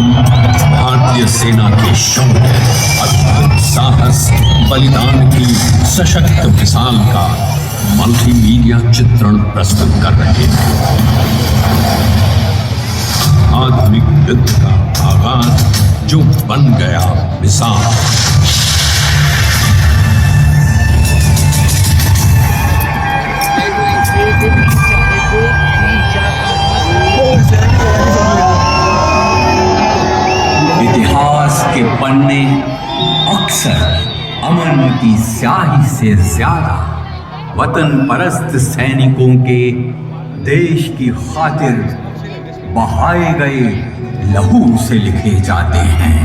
हम भारतीय सेना के शौर्य, अद्भुत साहस, बलिदान की सशक्त मिसाल का मल्टीमीडिया चित्रण प्रस्तुत कर रहे हैं। आधुनिक युद्ध का आगाज जो बन गया मिसाल। इतिहास के पन्ने अक्सर अमन की स्याही से ज्यादा वतन परस्त सैनिकों के देश की खातिर बहाए गए लहू से लिखे जाते हैं।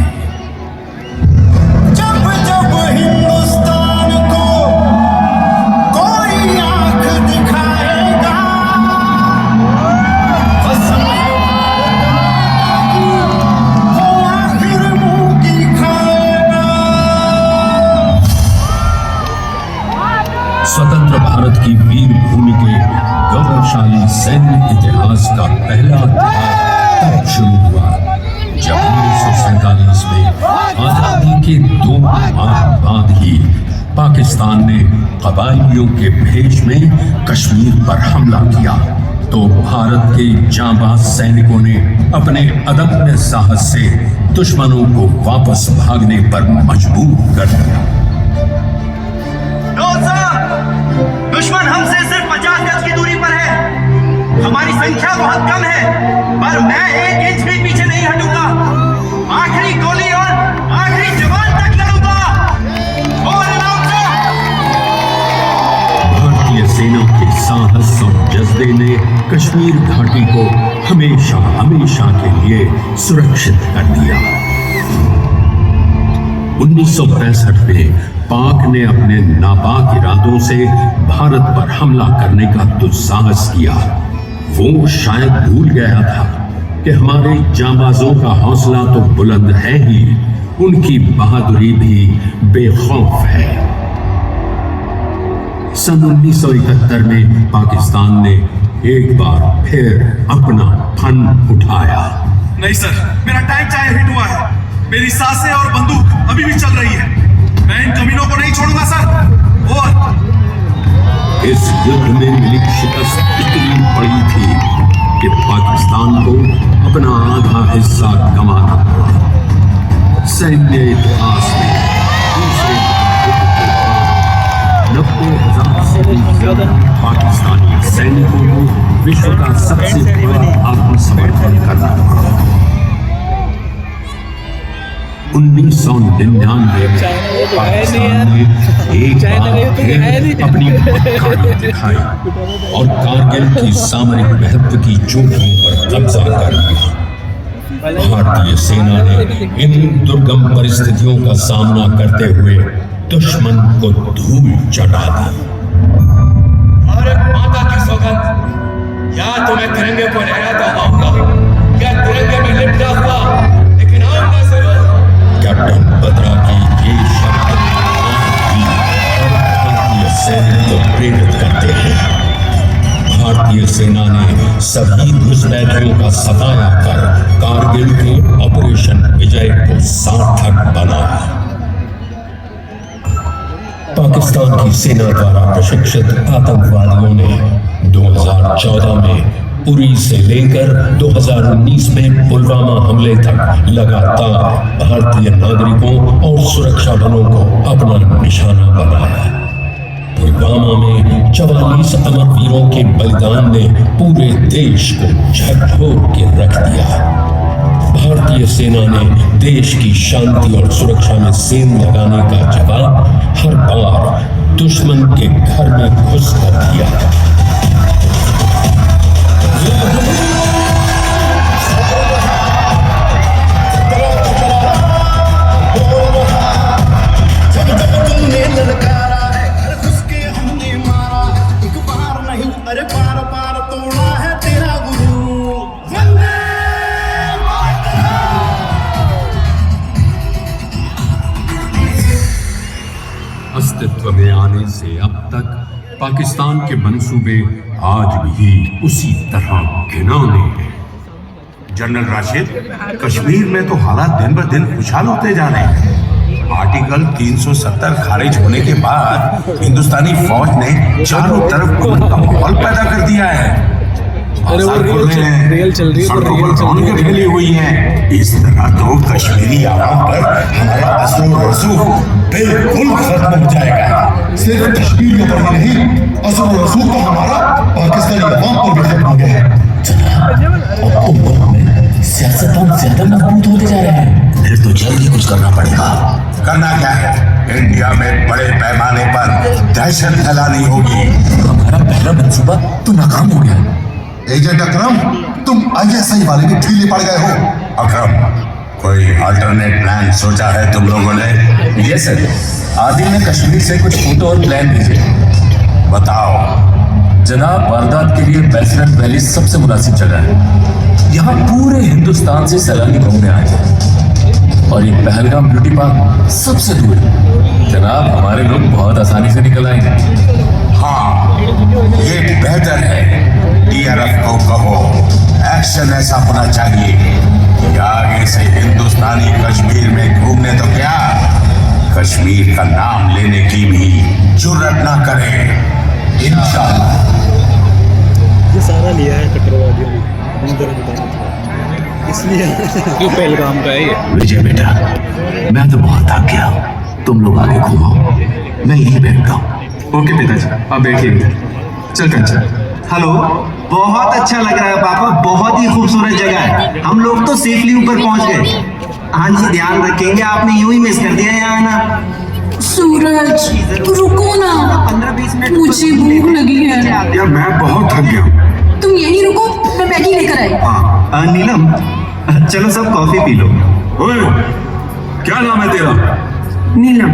जब जब हिंदुस्तान को कोई आंख दिखाएगा, कसम वो आखिर मुंह की खाएगा। स्वतंत्र भारत की वीर भूमि के गौरवशाली सैन्य इतिहास का पहला अध्याय तब शुरू हुआ जब 1947 में आजादी के 2 माह बाद ही पाकिस्तान ने कबायलियों के भेष में कश्मीर पर हमला किया तो भारत के जांबाज सैनिकों ने अपने अदम्य साहस से दुश्मनों को वापस भागने पर मजबूर कर दिया। दुश्मन हमसे सिर्फ 50 गज की दूरी पर है। हमारी संख्या बहुत कम है, पर मैं 1 इंच भी पीछे नहीं हटूंगा। आखिरी गोली और आखिरी जवान तक लड़ूंगा। भारतीय सेना के साहस और जज्बे ने कश्मीर घाटी को हमेशा हमेशा के लिए सुरक्षित कर दिया। 1965 में पाक ने अपने नापाक इरादों से भारत पर हमला करने का दुस्साहस किया। वो शायद भूल गया था कि हमारे जांबाजों का हौसला तो बुलंद है ही, उनकी बहादुरी भी बेखौफ है। सन 1971 में पाकिस्तान ने एक बार फिर अपना फन उठाया। नहीं सर, मेरा टैंक चाहे हिट हुआ है, मेरी सांसें और बंदूक अभी भी चल रही है। मैं इन कमीनों को नहीं छोड़ूंगा सर। और इस युद्ध में मिली शिकस्त इतनी बड़ी थी कि पाकिस्तान को अपना आधा हिस्सा गंवाना पड़ा। सैन्य इतिहास में दूसरे युद्ध के बाद 90,000 से भी ज्यादा पाकिस्तानी सैनिकों को विश्व का सबसे बड़ा आत्मसमर्पण करना पड़ा। 1999 में पाकिस्तान ने एक बार फिर अपनी मक्कारी दिखाई और कारगिल की सामरिक महत्व की चोटियों पर कब्जा कर लिया। भारतीय सेना ने इन दुर्गम परिस्थितियों का सामना करते हुए दुश्मन को धूल चटा दी। और माता की सौगंध, या तो मैं तिरंगे को लहराता आऊंगा या तिरंगे में लिपटा हुआ, लेकिन आऊंगा जरूर। कैप्टन बत्रा की ये शब्द भारतीय सैनिक को प्रेरित करते हैं। भारतीय सेना ने सभी घुसपैठियों का सफाया कर कारगिल के ऑपरेशन विजय को सार्थक बनाया। पाकिस्तान की सेना द्वारा प्रशिक्षित आतंकवादियों ने 2014 में उरी से लेकर 2019 में पुलवामा हमले तक लगातार भारतीय नागरिकों और सुरक्षा बलों को अपना निशाना बनाया। पुलवामा में 44 अमरवीरों के बलिदान ने पूरे देश को झकझोर के रख दिया। भारतीय सेना ने देश की शांति और सुरक्षा में सेंध लगाने का जवाब हर बार दुश्मन के घर में घुस कर दिया। अरे पार पार तोड़ा है तेरा गुरु। अस्तित्व में आने से अब तक पाकिस्तान के मंसूबे आज भी उसी तरह घिनौने हैं। जनरल राशिद, कश्मीर में तो हालात दिन ब दिन खुशहाल होते जा रहे हैं। आर्टिकल 370 खारिज होने के बाद हिंदुस्तानी फौज ने चारों तरफ अमन का माहौल पैदा कर दिया है। बाजार खुल रहे हैं, सड़कों पर रौनकें फैली हुई हैं। इस तरह तो कश्मीरी आवाम पर हमारा असर और रसूख बिल्कुल खत्म हो जाएगा। सिर्फ कश्मीरियों पर ही नहीं, असर और रसूख तो हमारा पाकिस्तानी अवाम पर भी खत्म हो गया है। अब तो मुल्क में सियासतदान ज्यादा मजबूत होते जा रहे हैं। फिर तो जल्द ही कुछ करना पड़ेगा। करना क्या है? इंडिया में बड़े पैमाने पर दहशत फैलानी होगी। हमारा पहला मंसूबा तो नाकाम हो गया। एजेंट अकरम, तुम ISI वाले भी ढीले पड़ गए हो। अकरम, कोई अल्टरनेट प्लान सोचा है तुम लोगों ने? ये सर, आदिल ने कश्मीर से कुछ फोटो और प्लान भेजे। बताओ। जनाब, वारदात के लिए बेसरत वैली सबसे मुनासिब जगह है। यहाँ पूरे हिंदुस्तान से सैलानी घूमने आए हैं और ये पहलगाम ब्यूटी पार्क सबसे दूर है। जनाब, हमारे लोग बहुत आसानी से निकल आएंगे। हाँ, ये बेहतर है। DRF को कहो, एक्शन ऐसा होना चाहिए कि आगे से हिंदुस्तानी कश्मीर में घूमने तो क्या, कश्मीर का नाम लेने की भी जुर्रत ना करे। इंशाअल्लाह। ये सारा लिया है कट्टरवादियों ने, इसलिए क्यों पहलगाम का है ये। विजय बेटा, मैं तो बहुत थक गया हूँ। तुम लोग आगे घूमो, मैं यहीं बैठता हूँ। ओके पिताजी, आप बैठिए। चल कंचन। हेलो, बहुत अच्छा लग रहा है पापा, बहुत ही खूबसूरत जगह है। हम लोग तो सेफली ऊपर पहुंच गए। हाँ जी, ध्यान रखेंगे। आपने यूं ही मिस कर दिया यहाँ आना। सूरज, तू रुको ना, 15-20 मिनट मुझे भूख लगी है। यार मैं बहुत थक गया हूँ। तुम यहीं रुको, मैं मैगी लेकर आई। हाँ, नीलम, चलो सब कॉफी पी लो। ओए, क्या नाम है तेरा? नीलम।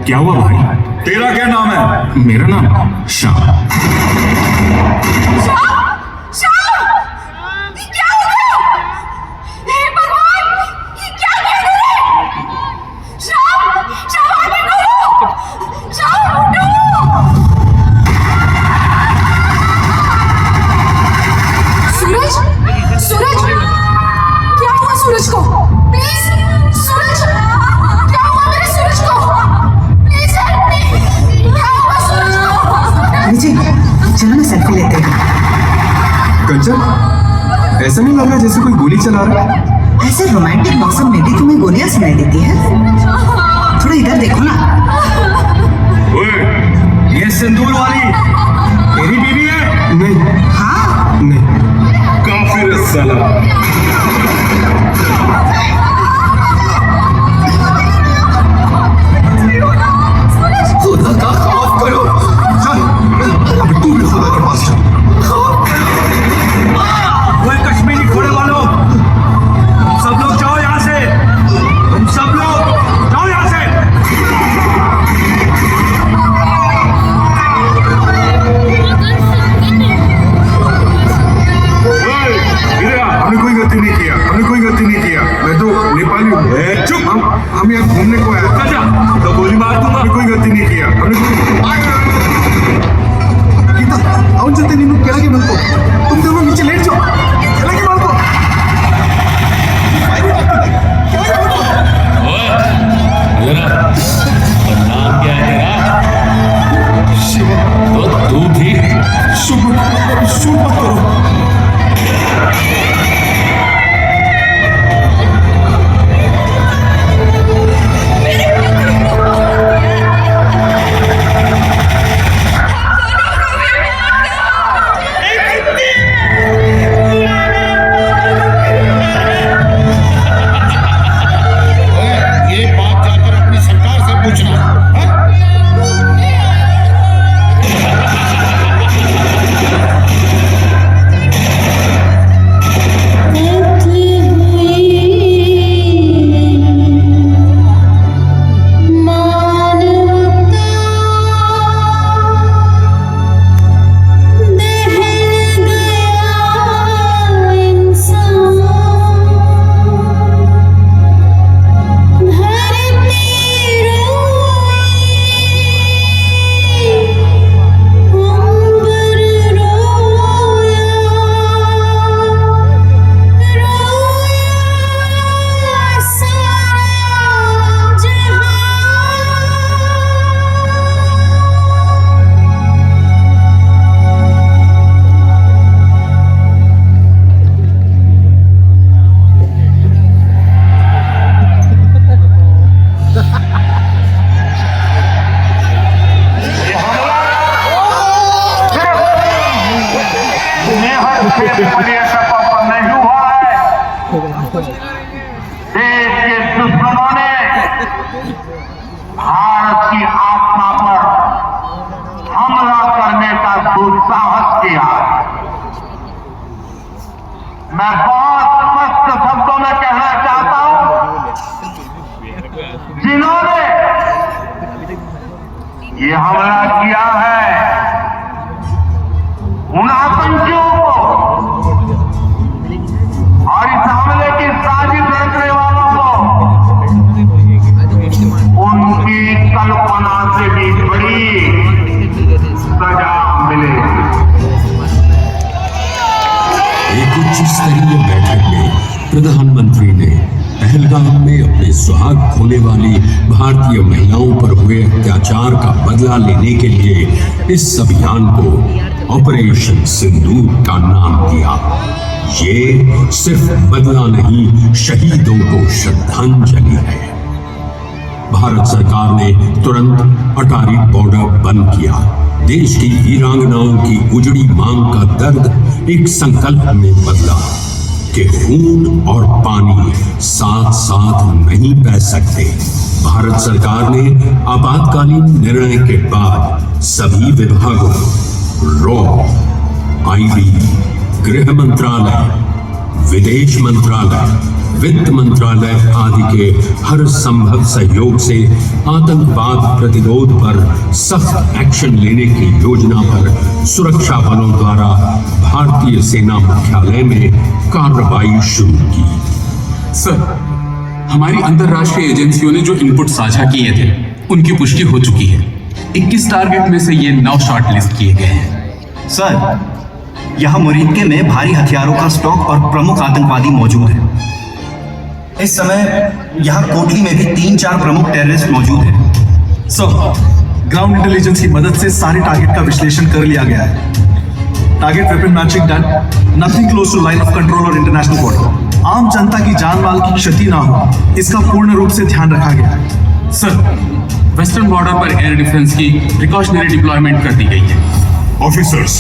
क्या हुआ भाई? तेरा क्या नाम है? मेरा नाम शाह। ये क्या हो गया? हे भगवान, ये क्या कह रहे हैं? शाह, आगे करो। शाह, उठो। सूरज, क्या हुआ सूरज को? प्लीज, सूरज, क्या हुआ मेरे सूरज को? Please help me. क्या हुआ सूरज को? विजय, चलो ना सेल्फी लेते हैं। कंचन, ऐसा नहीं लग रहा जैसे कोई गोली चला रहा है। ऐसे रोमांटिक मौसम में भी तुम्हें गोलियां सुनाई देती है? थोड़ा इधर देखो ना। ओए, ये सिंदूर वाली तेरी बीवी है? नहीं। हाँ, नहीं। काफिर साला। खुदा का खौफ करो। अब तू भी खुदा के पास चल। ओए कश्मीरी घोड़े वालों, सब लोग जाओ यहाँ से। तुम सब लोग जाओ यहाँ से। हमने कोई गलती नहीं किया, मैं तो नेपाली हूँ। चुप, हम यहाँ घूमने को आए। तो गोली मार दूंगा। हमने कोई गलती नहीं किया। అవును చెప్తే నిన్ను ಕೆಳಗೆ ಬಂತು तुम दोनों नीचे लेट जाओ ಕೆಳಗೆ ಮಾಡ್ಕೋ और नाम क्या है तेरा? शिव। तो तू भी शूट मत करो। देश के दुश्मनों ने भारत की आत्मा पर हमला करने का दुस्साहस किया। मैं बहुत स्पष्ट शब्दों में कहना चाहता हूं, जिन्होंने ये हमला किया है उन आतंकियों को और इस हमले की साजिश रचने वालों को उनकी कल्पना से भी बड़ी सजा मिलेगी। एक उच्च स्तरीय बैठक में प्रधानमंत्री ने पहलगाम में अपने सुहाग खोने वाली भारतीय महिलाओं पर हुए अत्याचार का बदला लेने के लिए इस अभियान को ऑपरेशन सिंदूर का नाम दिया। ये सिर्फ बदला नहीं, शहीदों को श्रद्धांजलि है। भारत सरकार ने तुरंत अटारी बॉर्डर बंद किया। देश की वीरांगनाओं की उजड़ी मांग का दर्द एक संकल्प में बदला कि खून और पानी साथ साथ नहीं बह सकते। भारत सरकार ने आपातकालीन निर्णय के बाद सभी विभागों, रॉ, आईबी, गृह मंत्रालय, विदेश मंत्रालय, वित्त मंत्रालय आदि के हर संभव सहयोग से आतंकवाद प्रतिरोध पर सख्त एक्शन लेने की योजना पर सुरक्षा बलों द्वारा भारतीय सेना मुख्यालय में कार्रवाई शुरू की। सर, हमारी अंतर्राष्ट्रीय एजेंसियों ने जो इनपुट साझा किए थे उनकी पुष्टि हो चुकी है। 21 टारगेट में से ये 9 शॉर्ट लिस्ट किए गए हैं। सर, यहाँ मुरीदके में भारी हथियारों का स्टॉक और प्रमुख आतंकवादी मौजूद है। इस समय यहाँ कोटली में भी 3-4 प्रमुख टेररिस्ट मौजूद हैं। सर, ग्राउंड इंटेलिजेंस की मदद से सारे टारगेट का विश्लेषण कर लिया गया है। Target weapon matching done, nothing close to line of control और इंटरनेशनल बॉर्डर। आम जनता की जान माल की क्षति ना हो, इसका पूर्ण रूप से ध्यान रखा गया है। सर, वेस्टर्न बॉर्डर पर एयर डिफेंस की प्रिकॉशनरी डिप्लॉयमेंट कर दी गई है। ऑफिसर्स,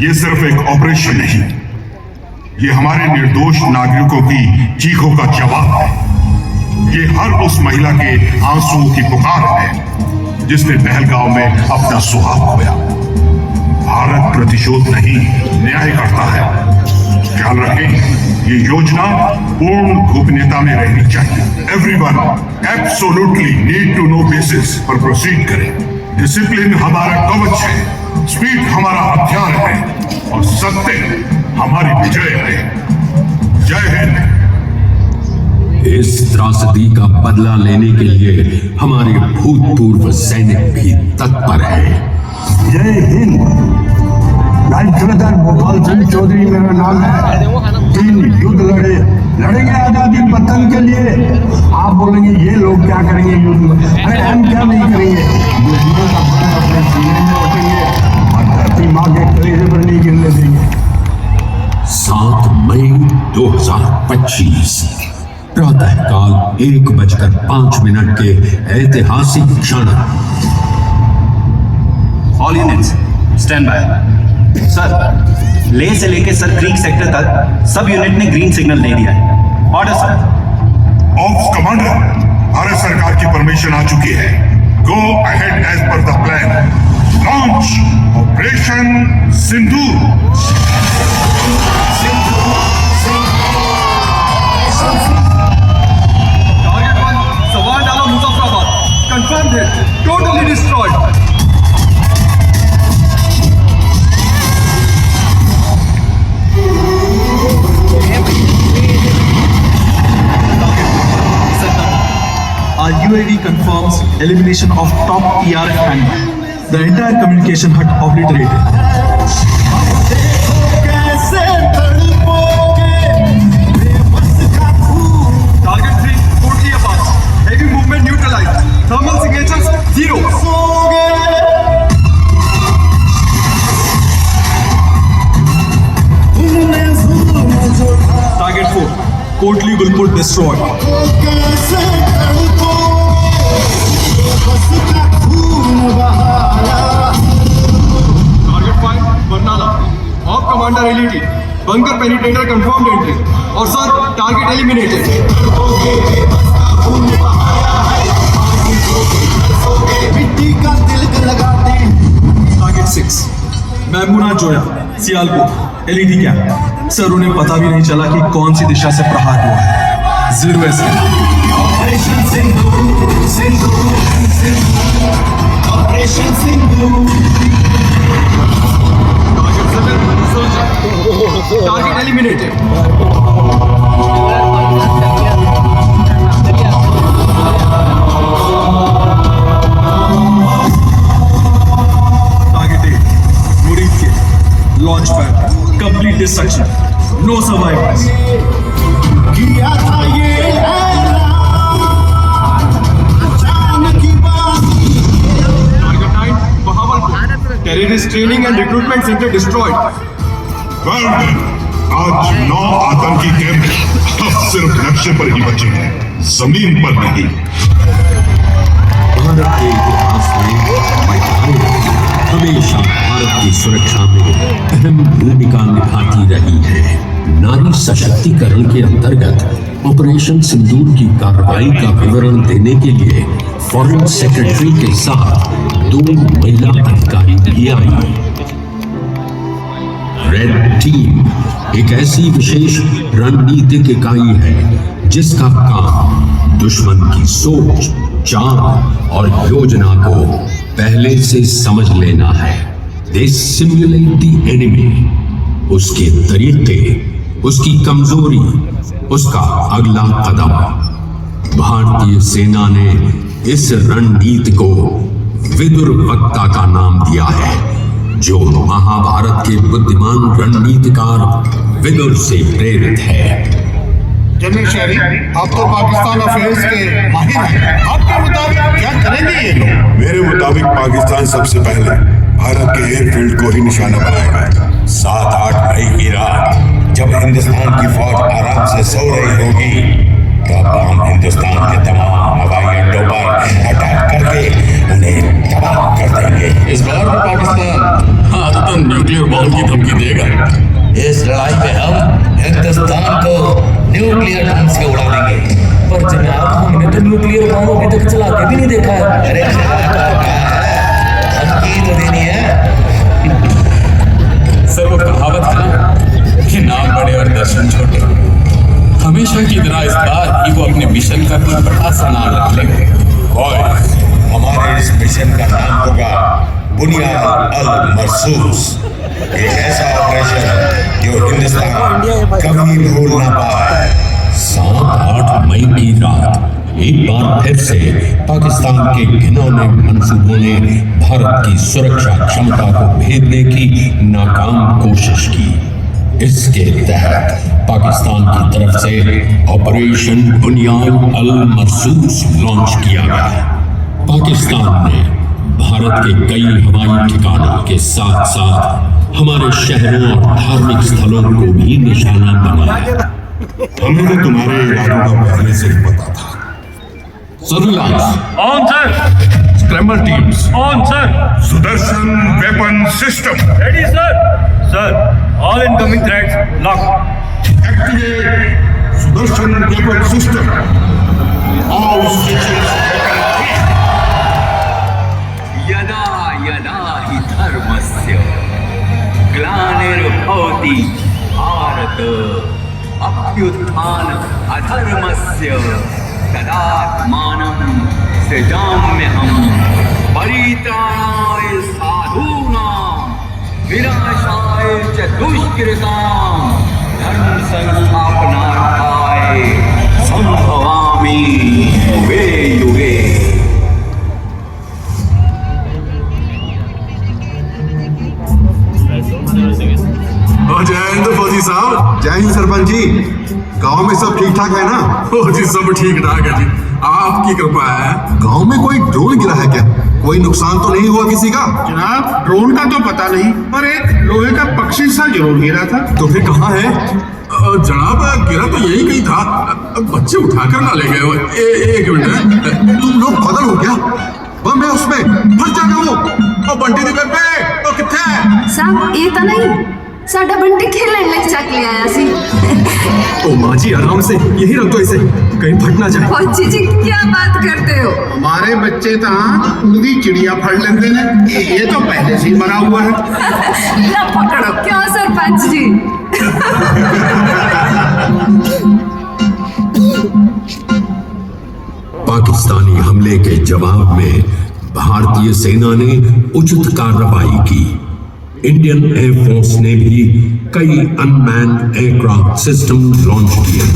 ये सिर्फ एक ऑपरेशन नहीं, ये हमारे निर्दोष नागरिकों की चीखों का जवाब है। ये हर उस महिला के आंसुओं की पुकार है जिसने पहलगाम में अपना सुहाग खोया। भारत प्रतिशोध नहीं, न्याय करता है। ख्याल रखें, ये योजना पूर्ण गोपनीयता में रहनी चाहिए। Everyone absolutely need to know basis पर प्रोसीड करें। डिसिप्लिन हमारा कवच है, स्पीड हमारा हथियार है और सत्य हमारी विजय है। जय हिंद। इस त्रासदी का बदला लेने के लिए हमारे भूतपूर्व सैनिक भी तत्पर हैं। जय हिंद। राष्ट्रपति भोपाल सिंह चौधरी मेरा नाम है। 3 युद्ध लड़ेंगे आजादी वतन के लिए। आप बोलेंगे ये लोग क्या करेंगे युद्ध में? अरे हम क्या नहीं करेंगे, दुश्मनों का बल अपने सीने में रखेंगे और धरती माँ के कलेजे पर नहीं गिरने देंगे। 7 मई 2025 प्रातःकाल 1:05 के ऐतिहासिक क्षण। All units stand by. Sir, Leh से लेकर सर क्रीक सेक्टर तक सब यूनिट ने ग्रीन सिग्नल दे दिया है। Order sir. Ops commander, Bharat सरकार की परमिशन आ चुकी है। Go ahead as per the plan. Launch operation Sindoor. Target 1 सवार डाला Muzaffarabad, confirm hit, totally destroyed. Our UAV confirms elimination of top TRF hangar. The entire communication hut obliterated. Target 3 totally apart. Heavy movement neutralized. Thermal signatures 0. Target 4 Kotli Gulpur destroyed. Target 5 Barnala. Op Commander LET. Bunker penetrator confirmed entry और sir target eliminated. मिट्टी का तिलक लगाते हैं। Target 6 Maimoona Zoya, Sialkot, LED क्या sir, उन्हें पता भी नहीं चला कि कौन सी दिशा से प्रहार हुआ है। 0 escape. Operation Sindhu, Sindhu, Sindhu, operation Sindhu. Target eliminated. Target 8 Muridke launch pad complete destruction, no survivors. किया था ये अचानक की बात। Target 9 Bahawalpur, terrorist training and recruitment centre destroyed. Well done. आज 9 आतंकी कैंप अब सिर्फ नक्शे पर ही बचे हैं, जमीन पर नहीं। भारत के इतिहास में महिलाएं हमेशा भारत की सुरक्षा में अहम भूमिका निभाती रही है। नारी सशक्तिकरण के अंतर्गत ऑपरेशन सिंदूर की कार्रवाई का विवरण देने के लिए फॉरेन सेक्रेटरी के साथ 2 महिला अधिकारी भी आई। रेड टीम एक ऐसी विशेष रणनीतिक इकाई है जिसका काम दुश्मन की सोच, चाल और योजना को पहले से समझ लेना है। They simulate the enemy, उसके तरीके, उसकी कमजोरी, उसका अगला कदम। भारतीय सेना ने इस रणनीति को विदुर वक्ता का नाम दिया है, जो महाभारत के बुद्धिमान रणनीतिकार विदुर से प्रेरित है। जनरल शेरी, आप तो पाकिस्तान अफेयर्स के माहिर हैं। आपके मुताबिक क्या करेंगे ये लोग? मेरे मुताबिक पाकिस्तान सबसे पहले भारत के एयरफील्ड को ही निशाना बनाएगा। 7-8 मई की रात जब हिंदुस्तान की फौज आराम से सो रही होगी, तब हम हिंदुस्तान के तमाम हवाई अड्डों पर अटैक करके उन्हें तबाह कर देंगे। इस बार भी पाकिस्तान आदतन न्यूक्लियर बॉम्ब की धमकी देगा। इस लड़ाई में हम हिंदुस्तान को न्यूक्लियर ढंग से उड़ा देंगे। पर जनाब, हमने तो न्यूक्लियर बम अभी तक चला के भी नहीं देखा है। अरे धमकी तो देनी है। सर, वो कहावत है ना कि नाम बड़े और दर्शन छोटे। हमेशा की तरह इस बार ही वो अपने मिशन का कोई बड़ा सा नाम रख लेंगे। और हमारे इस मिशन का नाम होगा बुनियाद अल मरसूस। एक ऐसा ऑपरेशन जो हिंदुस्तान कभी भूल ना पाए। 7-8 मई की रात एक बार फिर से पाकिस्तान के घिनौने मंसूबों ने भारत की सुरक्षा क्षमता को भेदने की नाकाम कोशिश की। इसके तहत पाकिस्तान की तरफ से ऑपरेशन बुनियाद अल मरसूस लॉन्च किया गया। पाकिस्तान ने भारत के कई हवाई ठिकानों के साथ साथ हमारे शहरों और धार्मिक स्थलों को भी निशाना बनाया। हमें तो तुम्हारे इरादों का पहले से ही पता था। Surveillance on sir. Scramble teams on sir. Sudarshan weapon system ready sir. Sir, all incoming threats lock. Activate Sudarshan weapon system. All stations यदा यदा हि धर्मस्य ग्लानिर्भवति भारत अभ्युत्थान अधर्मस्य तदात्मानं सृजाम्यहम् परित्राणाय साधूनां विनाशाय च दुष्कृतां धर्म संस्थापनार्थाय संभवामि युगे युगे। जय हिंद फौजी साहब। जय हिंद सरपंच जी। गांव में सब ठीक ठाक है ना? जी सब ठीक ठाक है जी, आपकी कृपा है। गांव में कोई ड्रोन गिरा है क्या? कोई नुकसान तो नहीं हुआ किसी का? जनाब, ड्रोन का तो पता नहीं, पर एक लोहे का पक्षी सा जरूर गिरा था। तो फिर कहाँ है? जनाब, गिरा तो यही कहीं था, बच्चे उठाकर ना ले गए। एक मिनट, तुम लोग बदल हो क्या? बम है उसमें, फट जाएगा वो। बंटी दी बेबे तो किथे है? साहब, ये तो नहीं। साडा बंटी खेलने लग चक ले आया सी। ओ माँ जी आराम से, यही रख दो इसे, कहीं फट ना जाए। फौजी जी क्या बात करते हो? हमारे बच्चे तो उड़दी चिड़िया फड़ लेते हैं, ये तो पहले से ही मरा हुआ है। ना पकड़ो। क्यों सरपंच जी? पाकिस्तानी हमले के जवाब में भारतीय सेना ने उचित कार्रवाई की। इंडियन एयरफोर्स ने भी कई अनमैन्ड एयरक्राफ्ट सिस्टम लॉन्च किए।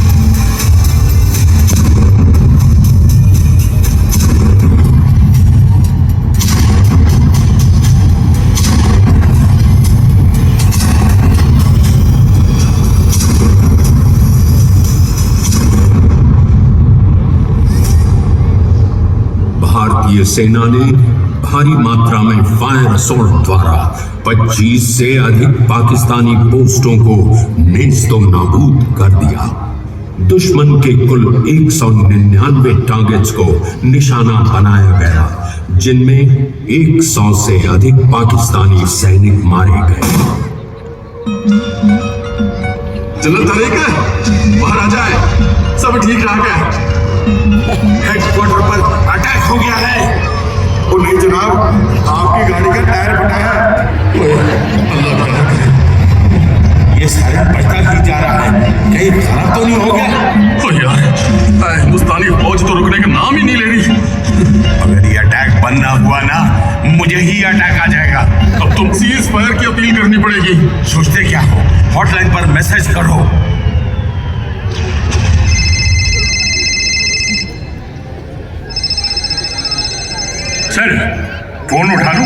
भारतीय सेना ने भारी मात्रा में फायर असॉल्ट द्वारा 25 से अधिक पाकिस्तानी पोस्टों को नेस्तो नाबूद कर दिया। दुश्मन के कुल 199 टारगेट्स को निशाना बनाया गया, जिनमें 100 से अधिक पाकिस्तानी सैनिक मारे गए। चलो तरीके बाहर आ जाए, सब ठीक रह गया। हेडक्वार्टर पर अटैक हो गया है। वो नहीं जनाब, आपकी गाड़ी का टायर फटा है। ये सारा बचता ही जा रहा है, कहीं खराब तो नहीं हो गया? ओ यार, हिंदुस्तानी फौज तो रुकने का नाम ही नहीं ले रही। अगर ये अटैक बंद ना हुआ ना, मुझे ही अटैक आ जाएगा। अब तुम सीज फायर की अपील करनी पड़ेगी। सोचते क्या हो, हॉटलाइन पर मैसेज करो। सर, फोन उठा लो,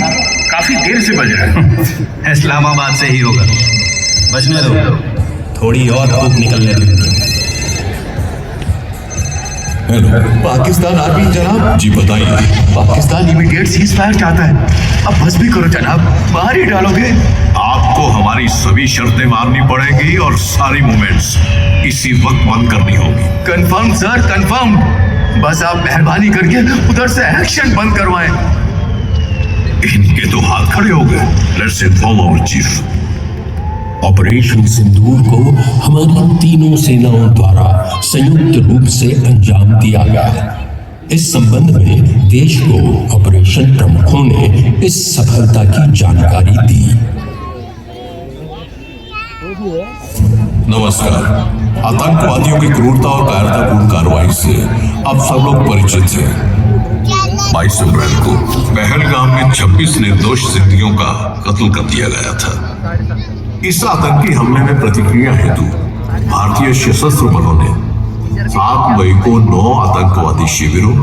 काफी देर से बज रहा है। इस्लामाबाद से ही होगा, बजने दो, थोड़ी और धूप निकलने दो। हेलो, पाकिस्तान आर्मी जनाब। जी बताइए। पाकिस्तान इमीडिएट सीज फायर चाहता है। अब बस भी करो जनाब, बाहर ही डालोगे? आपको हमारी सभी शर्तें माननी पड़ेगी और सारी मूवमेंट्स इसी वक्त बंद करनी होगी। Confirm sir, confirm. बस आप मेहरबानी करके उधर से एक्शन बंद करवाएं। इनके तो हाथ खड़े हो गए। Let's inform our chief. Operation Sindoor को हमारी तीनों सेनाओं द्वारा संयुक्त रूप से अंजाम दिया गया। इस संबंध में देश को ऑपरेशन प्रमुखों ने इस सफलता की जानकारी दी। नमस्कार। आतंकवादियों की क्रूरता और कायरतापूर्ण कार्रवाई से आप सब लोग परिचित हैं। 22 अप्रैल को पहलगाम में 26 निर्दोष सिंधियों का कत्ल कर दिया गया था। इस आतंकी हमले में प्रतिक्रिया हेतु भारतीय सशस्त्र बलों ने 7 मई को 9 आतंकवादी शिविरों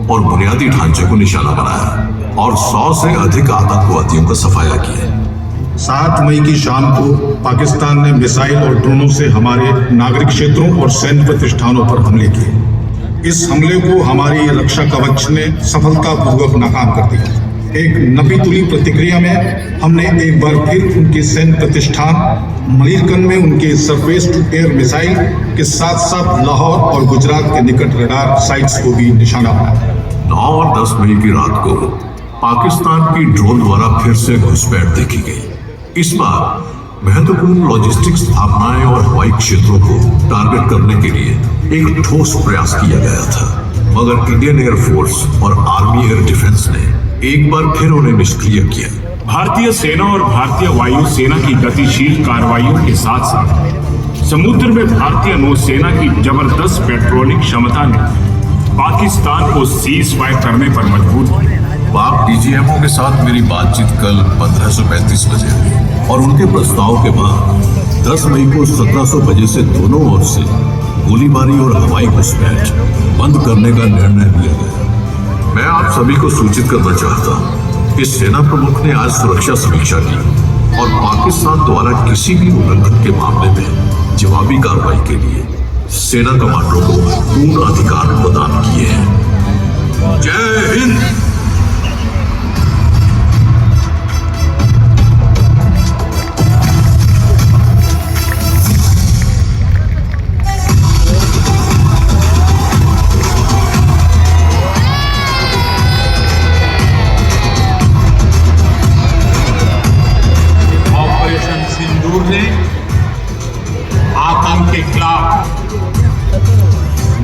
और बुनियादी ढांचे को निशाना बनाया और 100 से अधिक आतंकवादियों का सफाया किया। 7 मई की शाम को पाकिस्तान ने मिसाइल और ड्रोनों से हमारे नागरिक क्षेत्रों और सैन्य प्रतिष्ठानों पर हमले किए। इस हमले को हमारी रक्षा कवच ने सफलतापूर्वक नाकाम कर दिया। एक नपी तुली प्रतिक्रिया में हमने एक बार फिर उनके सैन्य प्रतिष्ठान मलीरकंद में उनके सरफेस टू एयर मिसाइल के साथ साथ लाहौर और गुजरात के निकट रडार साइट्स को भी निशाना बनाया। 9 और 10 मई की रात को पाकिस्तान की ड्रोन द्वारा फिर से घुसपैठ देखी गई। इस बार महत्वपूर्ण लॉजिस्टिक स्थापनाएं और हवाई क्षेत्रों को टारगेट करने के लिए एक ठोस प्रयास किया गया था, मगर इंडियन एयरफोर्स और आर्मी एयर डिफेंस ने एक बार फिर उन्हें निष्क्रिय किया। भारतीय सेना और भारतीय वायु सेना की गतिशील कार्रवाइयों के साथ साथ समुद्र में भारतीय नौसेना की जबरदस्त पेट्रोलिंग क्षमता ने पाकिस्तान को सीज फायर करने पर मजबूर किया। पाक डीजीएमओ के साथ मेरी बातचीत कल 1535 बजे हुई और उनके प्रस्ताव के बाद 10 मई को 1700 बजे से दोनों ओर से गोलीबारी और हवाई घुसपैठ बंद करने का निर्णय लिया गया। मैं आप सभी को सूचित करना चाहता हूँ कि सेना प्रमुख ने आज सुरक्षा समीक्षा की और पाकिस्तान द्वारा किसी भी उल्लंघन के मामले में जवाबी कार्रवाई के लिए सेना कमांडरों को पूर्ण अधिकार प्रदान किए हैं। जय हिंद।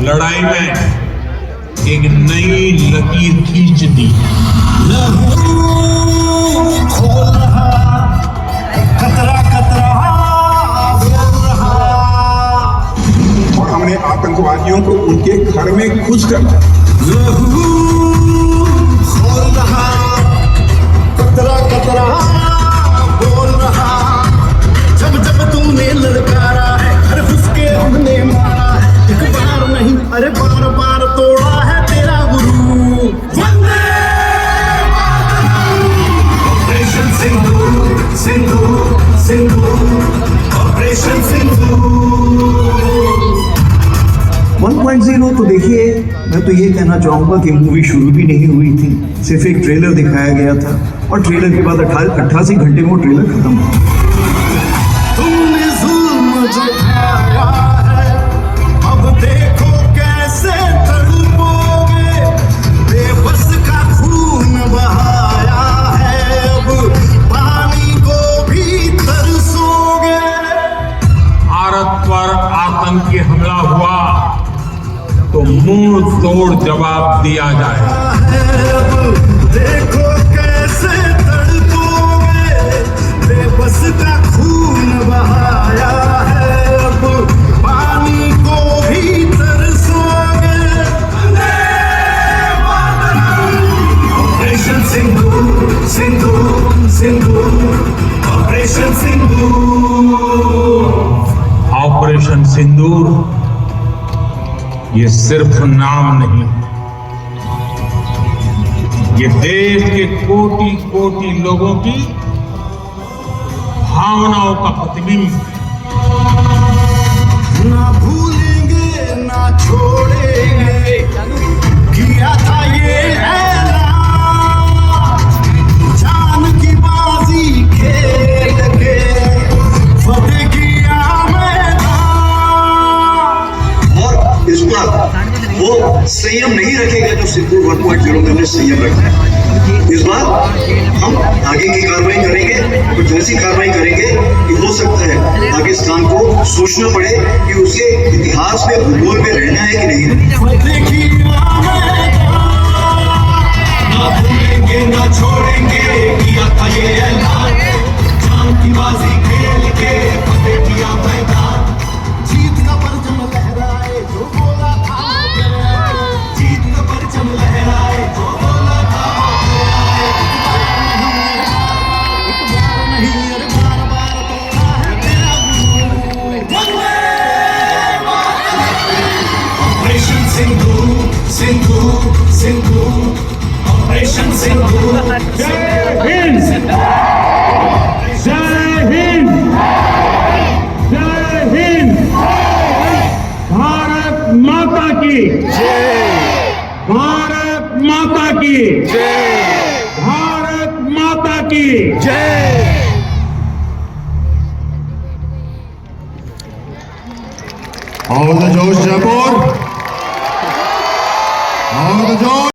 लड़ाई में एक नई लकीर खींच दी। खतरा खतरा और हमने आतंकवादियों को उनके घर में घुस कर कतरा कतरा बोल रहा। जब जब तूने ललकारा है, हर फुसके हमने मारा है। एक बार नहीं अरे बार बार तोड़ा है तेरा गुरु। ऑपरेशन सिंदूर सिंदूर सिंदूर ऑपरेशन सिंदूर 1.0। तो देखिए, मैं तो ये कहना चाहूंगा कि मूवी शुरू भी नहीं हुई थी, सिर्फ एक ट्रेलर दिखाया गया था और ट्रेलर के बाद 88 घंटे में वो ट्रेलर खत्म हो। तुमने जुल्म जताया है, अब देखो कैसे तड़पोगे। बेबस का खून बहाया है, अब पानी को भी तरसोगे। भारत पर आतंकी हमला हुआ तो मुंह तोड़ जवाब दिया जाए। देखो कैसे तड़पोगे, बेबस का खून बहाया है, अब पानी को भी तरसोगे। ऑपरेशन सिंदूर सिंदूर सिंदूर ऑपरेशन सिंदूर। ऑपरेशन सिंदूर ये सिर्फ नाम नहीं, ये देश के कोटि कोटि लोगों की भावनाओं का प्रतिबिंब। ना भूलेंगे ना छोड़ेंगे, किया था ये ऐलान। जान की बाजी खेल के फतेह किया मैदान। और इस बार वो संयम नहीं रखेगा जो सिंदूर 1.0 में हमने संयम रखा है। इस बार हम आगे की कार्रवाई करेंगे, कुछ ऐसी कार्रवाई करेंगे कि हो सकता है पाकिस्तान को सोचना पड़े कि उसे इतिहास में भूगोल में रहना है कि नहीं। फतेह किया मैदान, ना भूलेंगे ना छोड़ेंगे, किया था ये ऐलान। जान की बाजी खेल के फतेह किया मैदान। जीत का परचम लहराए जो बोला था, जीत का परचम लहराए जो बोला था। एक बार नहीं अरे बार बार तोड़ा है तेरा गुरु। ऑपरेशन सिंदूर सिंदूर सिंदूर ऑपरेशन सिंदूर। जय हिंद, जय हिंद, जय हिंद। भारत माता की जय, भारत माता की जय, भारत माता की जय। All the Josh Jabor, all the Josh.